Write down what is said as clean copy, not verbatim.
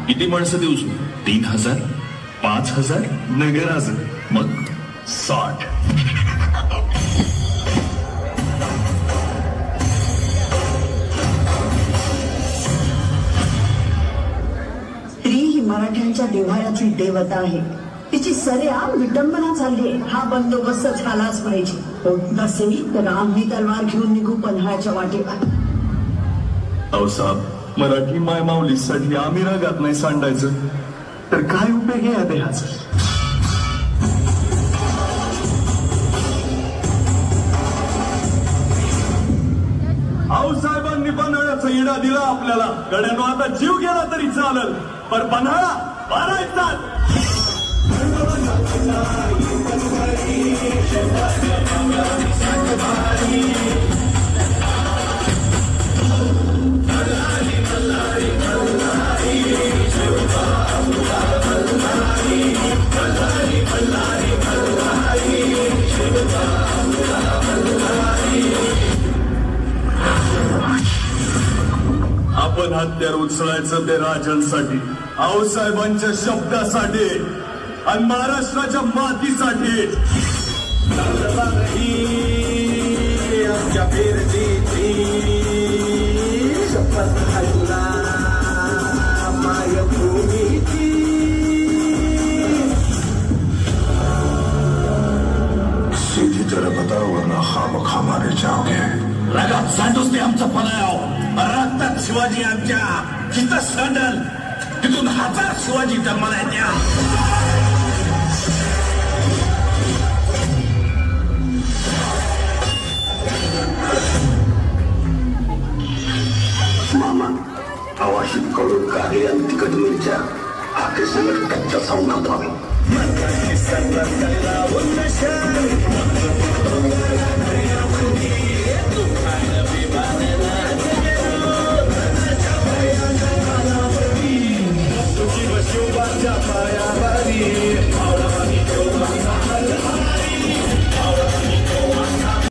किती माणसं देऊ? 3000, 5000, नगराज मग 60. स्त्री ही मराठ्यांच्या देव्हाऱ्यातली देवता आहे. तिची सरेआम विटंबना चालली. हा बंदोबस्त झालाच पाहिजे. होत नसेल तर आम्ही तलवार घेऊन निघू पन्हाळ्याच्या वाटेवर. अहो साहेब, मराठी माय माऊलीसाठी आम्ही रागात नाही सांडायचं तर काय उपयोग आहे देहाचा? आऊसाहेबांनी पन्हाळ्याचा इडा दिला आपल्याला. गड्यानो आता जीव गेला तरी चालल, पण पन्हाळा मारायचा. आपण हत्यार उचलायचं ते राजांसाठी, आऊसाहेबांच्या शब्दासाठी आणि महाराष्ट्राच्या मातीसाठी. सीधी तरह बताओ वरना खामख हमारे जाओगे. रगात सांडूच ते आमचं पलाव. रक्तात शिवाजी आमच्या जिथं सांडल तिथून 1000 शिवाजी जन्माला येत्या. मामा आवाशित करून काढे आणि तिकट मिरच्या आखे संगत कच्चा साऊंड खातो.